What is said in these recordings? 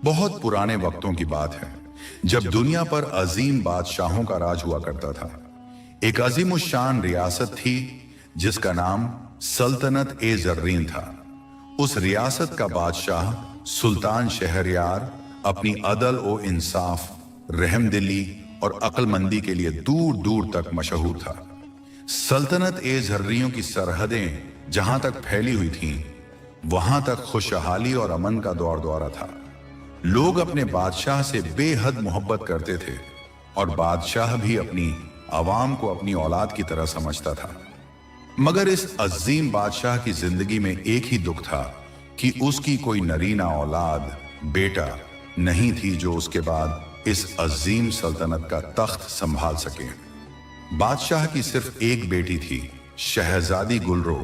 बहुत पुराने वक्तों की बात है, जब दुनिया पर अजीम बादशाहों का राज हुआ करता था। एक अजीमुशान रियासत थी जिसका नाम सल्तनत ए जर्रीन था। उस रियासत का बादशाह सुल्तान शहरयार अपनी अदल और इंसाफ, रहमदिली और अक्लमंदी के लिए दूर दूर तक मशहूर था। सल्तनत ए जर्रियों की सरहदें जहां तक फैली हुई थीं, वहां तक खुशहाली और अमन का दौर दौरा था। लोग अपने बादशाह से बेहद मोहब्बत करते थे और बादशाह भी अपनी आवाम को अपनी औलाद की तरह समझता था। मगर इस अजीम बादशाह की जिंदगी में एक ही दुख था कि उसकी कोई नरीना औलाद, बेटा नहीं थी जो उसके बाद इस अजीम सल्तनत का तख्त संभाल सके। बादशाह की सिर्फ एक बेटी थी, शहजादी गुलरो,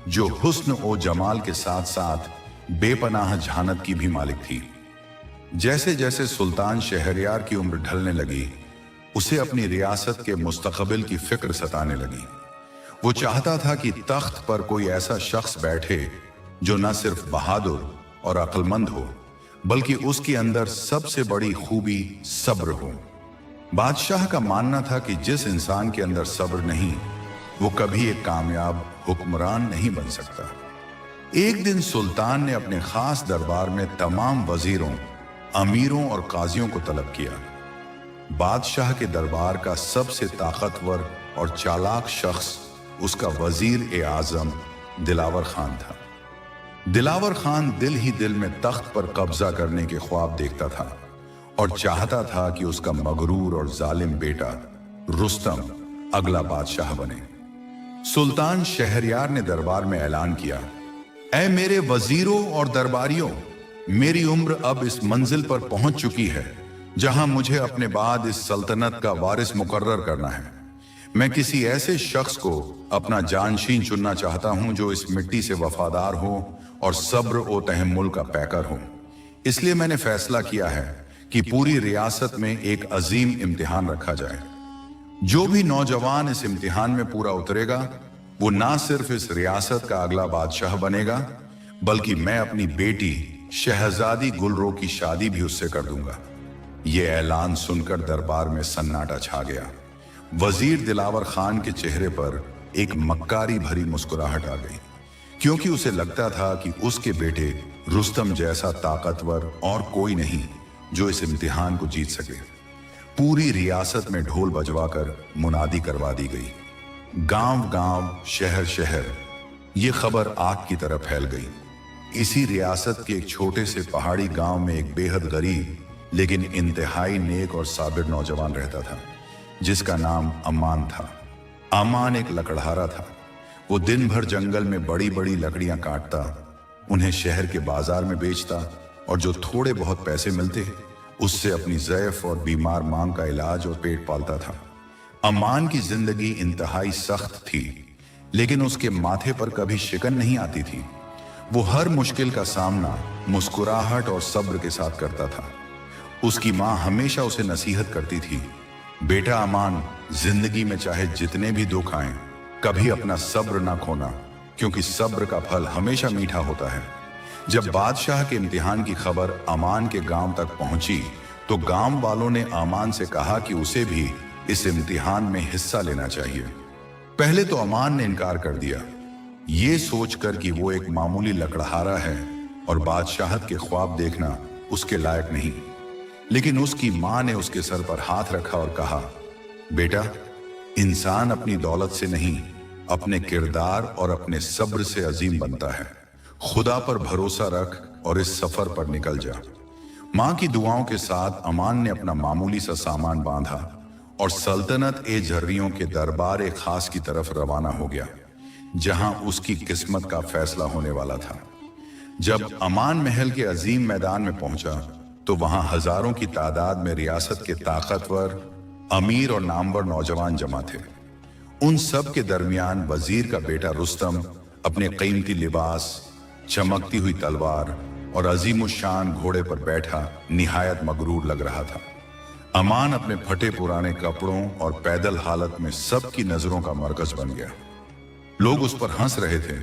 जो हुस्न और जमाल के साथ साथ बेपनाह झानत की भी मालिक थी। जैसे जैसे सुल्तान शहरयार की उम्र ढलने लगी, उसे अपनी रियासत के मुस्तकबिल की फिक्र सताने लगी। वो चाहता था कि तख्त पर कोई ऐसा शख्स बैठे जो न सिर्फ बहादुर और अक्लमंद हो, बल्कि उसके अंदर सबसे बड़ी खूबी सब्र हो। बादशाह का मानना था कि जिस इंसान के अंदर सब्र नहीं, वो कभी एक कामयाब हुक्मरान नहीं बन सकता। एक दिन सुल्तान ने अपने खास दरबार में तमाम वजीरों, अमीरों और काजियों को तलब किया। बादशाह के दरबार का सबसे ताकतवर और चालाक शख्स उसका वजीर ए आजम दिलावर खान था। दिलावर खान दिल ही दिल में तख्त पर कब्जा करने के ख्वाब देखता था और चाहता था कि उसका मगरूर और जालिम बेटा रुस्तम अगला बादशाह बने। सुल्तान शहरयार ने दरबार में ऐलान किया, ऐ मेरे वजीरों और दरबारियों, मेरी उम्र अब इस मंजिल पर पहुंच चुकी है जहां मुझे अपने बाद इस सल्तनत का वारिस मुकर्रर करना है। मैं किसी ऐसे शख्स को अपना जानशीन चुनना चाहता हूं जो इस मिट्टी से वफादार हो और सब्र और तहम्मुल का पैकर हो। इसलिए मैंने फैसला किया है कि पूरी रियासत में एक अजीम इम्तिहान रखा जाए। जो भी नौजवान इस इम्तिहान में पूरा उतरेगा, वो ना सिर्फ इस रियासत का अगला बादशाह बनेगा, बल्कि मैं अपनी बेटी शहजादी गुलरो की शादी भी उससे कर दूंगा। यह ऐलान सुनकर दरबार में सन्नाटा छा गया। वजीर दिलावर खान के चेहरे पर एक मक्कारी भरी मुस्कुराहट आ गई, क्योंकि उसे लगता था कि उसके बेटे रुस्तम जैसा ताकतवर और कोई नहीं जो इस इम्तिहान को जीत सके। पूरी रियासत में ढोल बजवाकर मुनादी करवा दी गई। गांव गांव, शहर शहर ये खबर आग की तरह फैल गई। इसी रियासत के एक छोटे से पहाड़ी गांव में एक बेहद गरीब लेकिन इंतहाई नेक और साबिर नौजवान रहता था, जिसका नाम अमान था। अमान एक लकड़हारा था। वो दिन भर जंगल में बड़ी बड़ी लकड़ियां काटता, उन्हें शहर के बाजार में बेचता और जो थोड़े बहुत पैसे मिलते उससे अपनी ज़ैफ और बीमार मांग का इलाज और पेट पालता था। अमान की जिंदगी इंतहाई सख्त थी, लेकिन उसके माथे पर कभी शिकन नहीं आती थी। वो हर मुश्किल का सामना मुस्कुराहट और सब्र के साथ करता था। उसकी माँ हमेशा उसे नसीहत करती थी, बेटा अमान, जिंदगी में चाहे जितने भी दुख आए, कभी अपना सब्र ना खोना, क्योंकि सब्र का फल हमेशा मीठा होता है। जब बादशाह के इम्तिहान की खबर अमान के गांव तक पहुंची, तो गांव वालों ने अमान से कहा कि उसे भी इस इम्तिहान में हिस्सा लेना चाहिए। पहले तो अमान ने इनकार कर दिया, ये सोचकर कि वो एक मामूली लकड़हारा है और बादशाहत के ख्वाब देखना उसके लायक नहीं। लेकिन उसकी मां ने उसके सर पर हाथ रखा और कहा, बेटा, इंसान अपनी दौलत से नहीं, अपने किरदार और अपने सब्र से अजीम बनता है। खुदा पर भरोसा रख और इस सफर पर निकल जा। मां की दुआओं के साथ अमान ने अपना मामूली सा सामान बांधा और सल्तनत ए जर्रियों के दरबार ए खास की तरफ रवाना हो गया, जहां उसकी किस्मत का फैसला होने वाला था। जब अमान महल के अजीम मैदान में पहुंचा, तो वहां हजारों की तादाद में रियासत के ताकतवर, अमीर और नामवर नौजवान जमा थे। उन सब के दरमियान वजीर का बेटा रुस्तम अपने कीमती लिबास, चमकती हुई तलवार और अजीमुशान घोड़े पर बैठा निहायत मगरूर लग रहा था। अमान अपने फटे पुराने कपड़ों और पैदल हालत में सबकी नजरों का मरकज बन गया। लोग उस पर हंस रहे थे,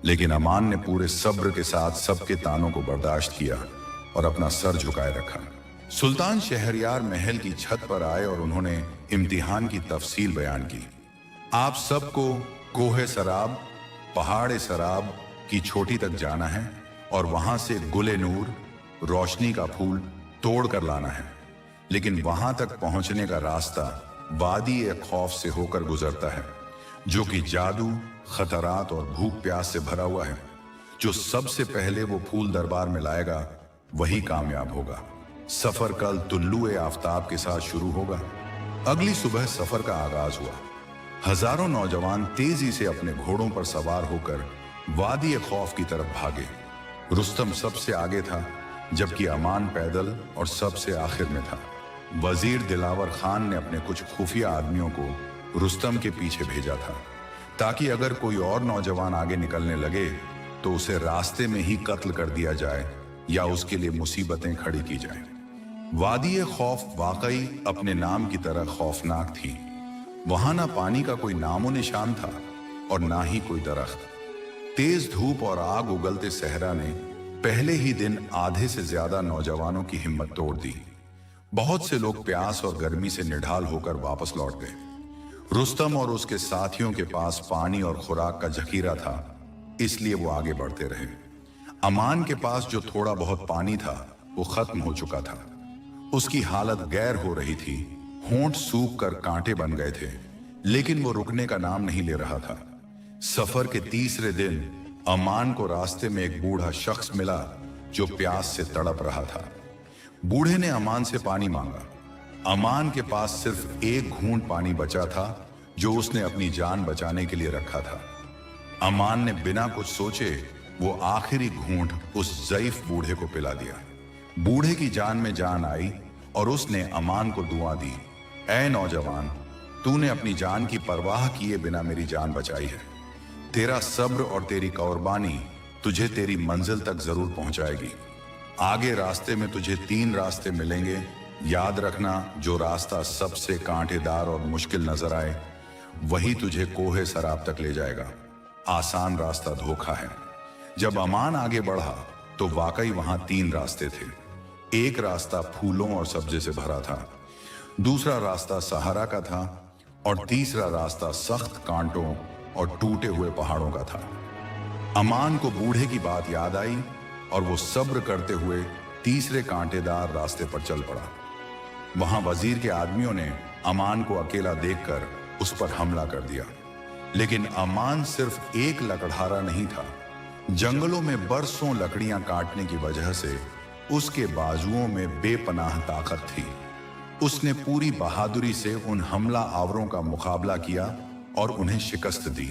लेकिन अमान ने पूरे सब्र के साथ सबके तानों को बर्दाश्त किया और अपना सर झुकाए रखा। सुल्तान शहरयार महल की छत पर आए और उन्होंने इम्तिहान की तफसील बयान की। आप सबको कोहे सराब, पहाड़े सराब की चोटी तक जाना है और वहां से गुले नूर, रोशनी का फूल तोड़ कर लाना है। लेकिन वहां तक पहुंचने का रास्ता वादी ए खौफ से होकर गुजरता है, जो कि जादू, खतरात और भूख प्यास से भरा हुआ है। जो सबसे पहले वो फूल दरबार में लाएगा वही कामयाब होगा। सफर कल तुल्लुए आफताब के साथ शुरू होगा। अगली सुबह सफर का आगाज हुआ। हजारों नौजवान तेजी से अपने घोड़ों पर सवार होकर वादी ए खौफ की तरफ भागे। रुस्तम सबसे आगे था, जबकि अमान पैदल और सबसे आखिर में था। वजीर दिलावर खान ने अपने कुछ खुफिया आदमियों को रुस्तम के पीछे भेजा था, ताकि अगर कोई और नौजवान आगे निकलने लगे तो उसे रास्ते में ही कत्ल कर दिया जाए या उसके लिए मुसीबतें खड़ी की जाए। वादी ए खौफ वाकई अपने नाम की तरह खौफनाक थी। वहां ना पानी का कोई नामो निशान था और ना ही कोई दरख्त। तेज धूप और आग उगलते सहरा ने पहले ही दिन आधे से ज्यादा नौजवानों की हिम्मत तोड़ दी। बहुत से लोग प्यास और गर्मी से निढाल होकर वापस लौट गए। रुस्तम और उसके साथियों के पास पानी और खुराक का जखीरा था, इसलिए वो आगे बढ़ते रहे। अमान के पास जो थोड़ा बहुत पानी था वो खत्म हो चुका था। उसकी हालत गैर हो रही थी, होंठ सूख कर कांटे बन गए थे, लेकिन वो रुकने का नाम नहीं ले रहा था। सफर के तीसरे दिन अमान को रास्ते में एक बूढ़ा शख्स मिला जो प्यास से तड़प रहा था। बूढ़े ने अमान से पानी मांगा। अमान के पास सिर्फ एक घूंट पानी बचा था, जो उसने अपनी जान बचाने के लिए रखा था। अमान ने बिना कुछ सोचे वो आखिरी घूंट उस ज़ईफ बूढ़े को पिला दिया। बूढ़े की जान में जान आई और उसने अमान को दुआ दी, ऐ नौजवान, तूने अपनी जान की परवाह किए बिना मेरी जान बचाई है। तेरा सब्र और तेरी कुर्बानी तुझे तेरी मंजिल तक जरूर पहुंचाएगी। आगे रास्ते में तुझे 3 रास्ते मिलेंगे। याद रखना, जो रास्ता सबसे कांटेदार और मुश्किल नजर आए वही तुझे कोहे सराब तक ले जाएगा। आसान रास्ता धोखा है। जब अमान आगे बढ़ा तो वाकई वहां 3 रास्ते थे। एक रास्ता फूलों और सब्जे से भरा था, दूसरा रास्ता सहारा का था और तीसरा रास्ता सख्त कांटों और टूटे हुए पहाड़ों का था। अमान को बूढ़े की बात याद आई और वो सब्र करते हुए तीसरे कांटेदार रास्ते पर चल पड़ा। वहां वजीर के आदमियों ने अमान को अकेला देखकर उस पर हमला कर दिया, लेकिन अमान सिर्फ एक लकड़हारा नहीं था। जंगलों में बरसों लकड़ियां काटने की वजह से उसके बाजुओं में बेपनाह ताकत थी। उसने पूरी बहादुरी से उन हमला आवरों का मुकाबला किया और उन्हें शिकस्त दी।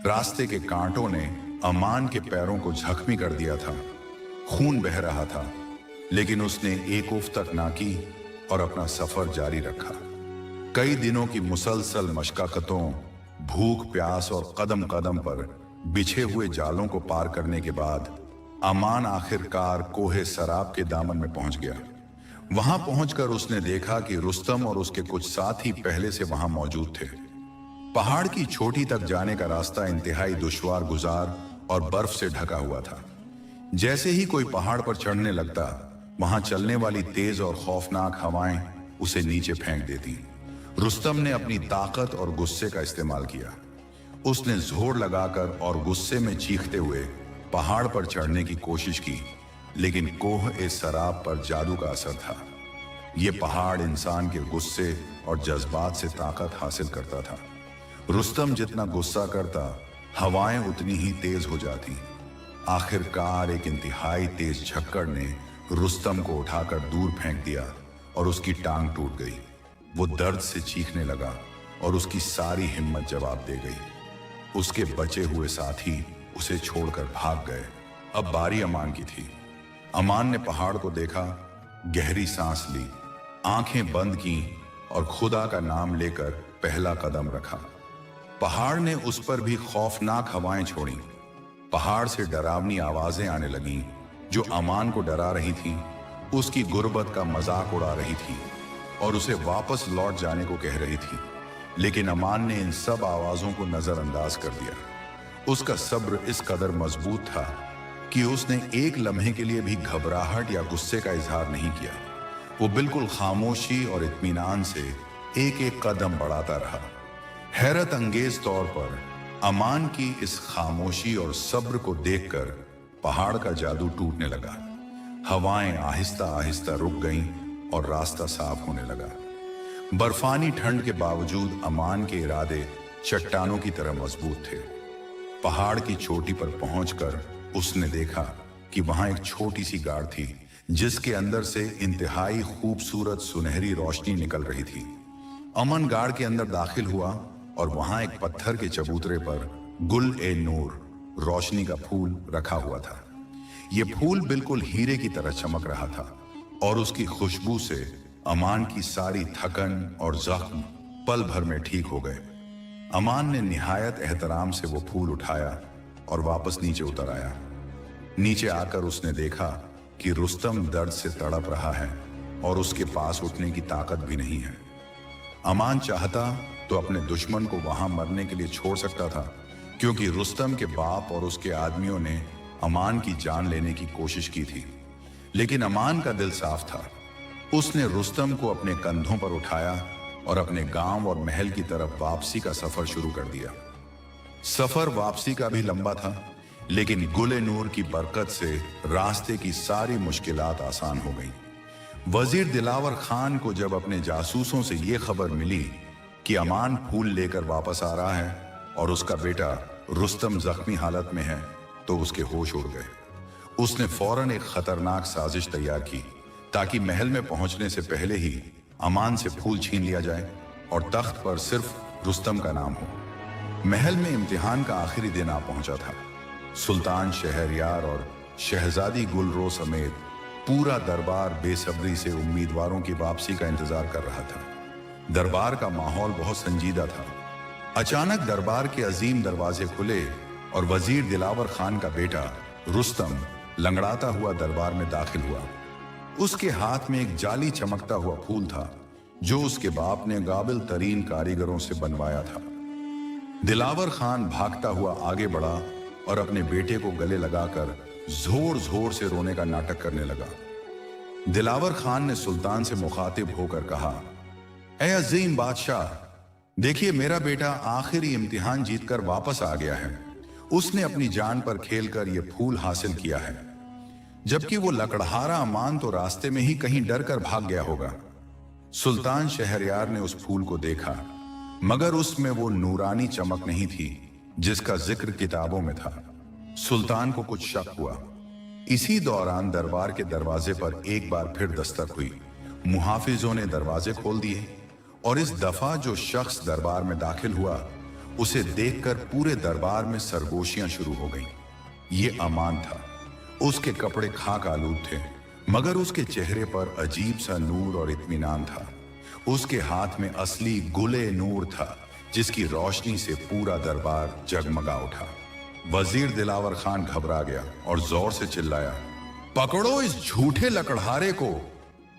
रास्ते के कांटों ने अमान के पैरों को जख्मी कर दिया था, खून बह रहा था, लेकिन उसने एक उफ तक ना की और अपना सफर जारी रखा। कई दिनों की मुसलसल मशक्कतों, भूख प्यास और कदम कदम पर बिछे हुए जालों को पार करने के बाद अमान आखिरकार कोहे सराब के दामन में पहुंच गया। वहां पहुंचकर उसने देखा कि रुस्तम और उसके कुछ साथी पहले से वहां मौजूद थे। पहाड़ की चोटी तक जाने का रास्ता इंतहाई दुश्वार गुजार और बर्फ से ढका हुआ था। जैसे ही कोई पहाड़ पर चढ़ने लगता, वहां चलने वाली तेज और खौफनाक हवाएं उसे नीचे फेंक देती। रुस्तम ने अपनी ताकत और गुस्से का इस्तेमाल किया। उसने जोर लगाकर और गुस्से में चीखते हुए पहाड़ पर चढ़ने की कोशिश की, लेकिन कोह ए सराब पर जादू का असर था। यह पहाड़ इंसान के गुस्से और जज्बात से ताकत हासिल करता था। रुस्तम जितना गुस्सा करता, हवाएं उतनी ही तेज हो जाती। आखिरकार एक इंतहाई तेज झक्कड़ ने रुस्तम को उठाकर दूर फेंक दिया और उसकी टांग टूट गई। वो दर्द से चीखने लगा और उसकी सारी हिम्मत जवाब दे गई। उसके बचे हुए साथी उसे छोड़कर भाग गए। अब बारी अमान की थी। अमान ने पहाड़ को देखा, गहरी सांस ली, आंखें बंद की और खुदा का नाम लेकर पहला कदम रखा। पहाड़ ने उस पर भी खौफनाक हवाएं छोड़ी। पहाड़ से डरावनी आवाजें आने लगीं जो अमान को डरा रही थीं, उसकी गुर्बत का मजाक उड़ा रही थी और उसे वापस लौट जाने को कह रही थी। लेकिन अमान ने इन सब आवाजों को नजरअंदाज कर दिया। उसका सब्र इस कदर मजबूत था कि उसने एक लम्हे के लिए भी घबराहट या गुस्से का इजहार नहीं किया। वो बिल्कुल खामोशी और इत्मीनान से एक एक कदम बढ़ाता रहा। हैरत अंगेज तौर पर अमान की इस खामोशी और सब्र को देखकर पहाड़ का जादू टूटने लगा। हवाएं आहिस्ता आहिस्ता रुक गईं और रास्ता साफ होने लगा। बर्फानी ठंड के बावजूद अमान के इरादे चट्टानों की तरह मजबूत थे। पहाड़ की चोटी पर पहुंचकर उसने देखा कि वहां एक छोटी सी गाड़ थी जिसके अंदर से इंतहाई खूबसूरत सुनहरी रोशनी निकल रही थी। अमन गाड़ के अंदर दाखिल हुआ और वहां एक पत्थर के चबूतरे पर गुल ए नूर रोशनी का फूल रखा हुआ था। यह फूल बिल्कुल हीरे की तरह चमक रहा था और उसकी खुशबू से अमान की सारी थकन और जख्म पल भर में ठीक हो गए। अमान ने निहायत एहतराम से वो फूल उठाया और वापस नीचे उतर आया। नीचे आकर उसने देखा कि रुस्तम दर्द से तड़प रहा है और उसके पास उठने की ताकत भी नहीं है। अमान चाहता तो अपने दुश्मन को वहां मरने के लिए छोड़ सकता था, क्योंकि रुस्तम के बाप और उसके आदमियों ने अमान की जान लेने की कोशिश की थी। लेकिन अमान का दिल साफ था। उसने रुस्तम को अपने कंधों पर उठाया और अपने गांव और महल की तरफ वापसी का सफर शुरू कर दिया। सफर वापसी का भी लंबा था, लेकिन गुले नूर की बरकत से रास्ते की सारी मुश्किलात आसान हो गईं। वजीर दिलावर खान को जब अपने जासूसों से यह खबर मिली कि अमान फूल लेकर वापस आ रहा है और उसका बेटा रुस्तम जख्मी हालत में है, तो उसके होश उड़ गए। उसने फौरन एक खतरनाक साजिश तैयार की ताकि महल में पहुंचने से पहले ही अमान से फूल छीन लिया जाए और तख्त पर सिर्फ रुस्तम का नाम हो। महल में इम्तिहान का आखिरी दिन आ पहुंचा था। सुल्तान शहरयार और शहजादी गुलरो समेत पूरा दरबार बेसब्री से उम्मीदवारों की वापसी का इंतजार कर रहा था। दरबार का माहौल बहुत संजीदा था। अचानक दरबार के अजीम दरवाजे खुले और वजीर दिलावर खान का बेटा रुस्तम लंगड़ाता हुआ दरबार में दाखिल हुआ। उसके हाथ में एक जाली चमकता हुआ फूल था जो उसके बाप ने काबिल तरीन कारीगरों से बनवाया था। दिलावर खान भागता हुआ आगे बढ़ा और अपने बेटे को गले लगाकर जोर जोर से रोने का नाटक करने लगा। दिलावर खान ने सुल्तान से मुखातिब होकर कहा, ऐ अजीम बादशाह, देखिए मेरा बेटा आखिरी इम्तिहान जीतकर वापस आ गया है। उसने अपनी जान पर खेलकर यह फूल हासिल किया है, जबकि वो लकड़हारा अमान तो रास्ते में ही कहीं डर कर भाग गया होगा। सुल्तान शहरयार ने उस फूल को देखा, मगर उसमें वो नूरानी चमक नहीं थी जिसका जिक्र किताबों में था। सुल्तान को कुछ शक हुआ। इसी दौरान दरबार के दरवाजे पर एक बार फिर दस्तक हुई। मुहाफिजों ने दरवाजे खोल दिए और इस दफा जो शख्स दरबार में दाखिल हुआ उसे देखकर पूरे दरबार में सरगोशियां शुरू हो गईं। ये अमान था। उसके कपड़े खाक आलूद थे, मगर उसके चेहरे पर अजीब सा नूर और इत्मीनान था। उसके हाथ में असली गुले नूर था जिसकी रोशनी से पूरा दरबार जगमगा उठा। वजीर दिलावर खान घबरा गया और जोर से चिल्लाया, पकड़ो इस झूठे लकड़हारे को।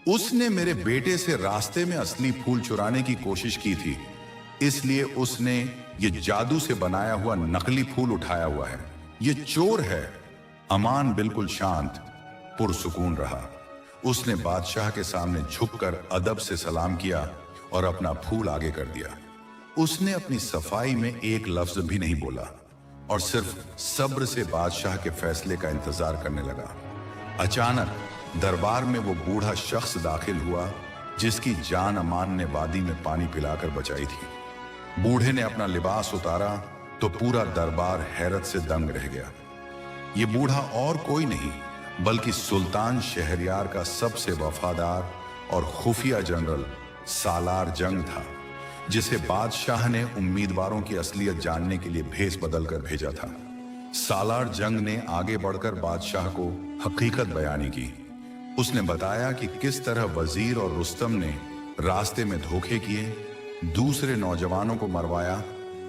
उसने मेरे बेटे से रास्ते में असली फूल चुराने की कोशिश की थी, इसलिए उसने ये जादू से बनाया हुआ नकली फूल उठाया हुआ है। ये चोर है। अमान बिल्कुल शांत पुरसुकून रहा। उसने बादशाह के सामने झुककर अदब से सलाम किया और अपना फूल आगे कर दिया। उसने अपनी सफाई में एक लफ्ज भी नहीं बोला और सिर्फ सब्र से बादशाह के फैसले का इंतजार करने लगा। अचानक दरबार में वो बूढ़ा शख्स दाखिल हुआ जिसकी जान अमान ने वादी में पानी पिलाकर बचाई थी। बूढ़े ने अपना लिबास उतारा तो पूरा दरबार हैरत से दंग रह गया। ये बूढ़ा और कोई नहीं बल्कि सुल्तान शहरयार का सबसे वफादार और खुफिया जनरल सालार जंग था, जिसे बादशाह ने उम्मीदवारों की असलियत जानने के लिए भेस बदल कर भेजा था। सालार जंग ने आगे बढ़कर बादशाह को हकीकत बयानी की। उसने बताया कि किस तरह वजीर और रुस्तम ने रास्ते में धोखे किए, दूसरे नौजवानों को मरवाया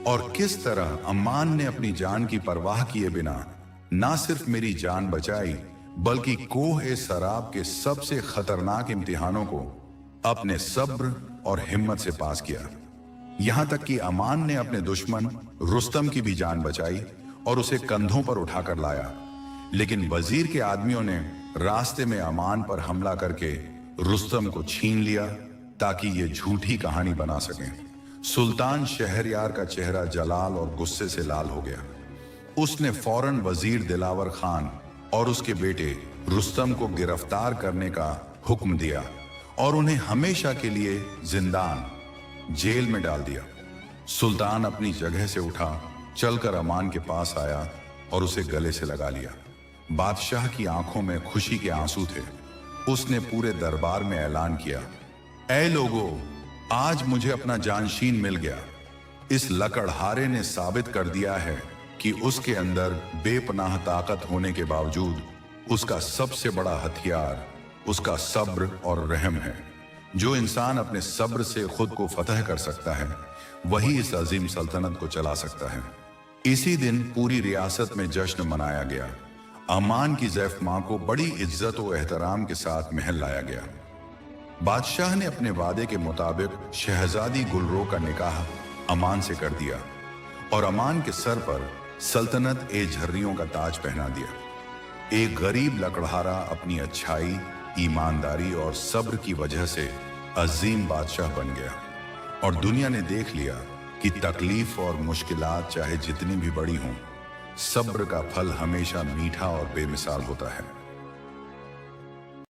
और किस तरह अमान ने अपनी जान की परवाह किए बिना ना सिर्फ मेरी जान बचाई बल्कि कोह-ए-सराब के सबसे खतरनाक इम्तिहानों को अपने सब्र और हिम्मत से पास किया। यहां तक कि अमान ने अपने दुश्मन रुस्तम की भी जान बचाई और उसे कंधों पर उठाकर लाया। लेकिन वजीर के आदमियों ने रास्ते में अमान पर हमला करके रुस्तम को छीन लिया ताकि ये झूठी कहानी बना सकें। सुल्तान शहरयार का चेहरा जलाल और गुस्से से लाल हो गया। उसने फौरन वजीर दिलावर खान और उसके बेटे रुस्तम को गिरफ्तार करने का हुक्म दिया और उन्हें हमेशा के लिए जिंदान जेल में डाल दिया। सुल्तान अपनी जगह से उठा, चलकर अमान के पास आया और उसे गले से लगा लिया। बादशाह की आंखों में खुशी के आंसू थे। उसने पूरे दरबार में ऐलान किया, ऐ लोगों, आज मुझे अपना जानशीन मिल गया। इस लकड़हारे ने साबित कर दिया है कि उसके अंदर बेपनाह ताकत होने के बावजूद उसका सबसे बड़ा हथियार उसका सब्र और रहम है। जो इंसान अपने सब्र से खुद को फतह कर सकता है, वही इस अजीम सल्तनत को चला सकता है। इसी दिन पूरी रियासत में जश्न मनाया गया। अमान की ज़ैफ मां को बड़ी इज्जत और एहतराम के साथ महल लाया गया। बादशाह ने अपने वादे के मुताबिक शहजादी गुलरो का निकाह अमान से कर दिया और अमान के सर पर सल्तनत ए झर्रियों का ताज पहना दिया। एक गरीब लकड़हारा अपनी अच्छाई, ईमानदारी और सब्र की वजह से अजीम बादशाह बन गया और दुनिया ने देख लिया कि तकलीफ और मुश्किलात चाहे जितनी भी बड़ी हों, सब्र का फल हमेशा मीठा और बेमिसाल होता है।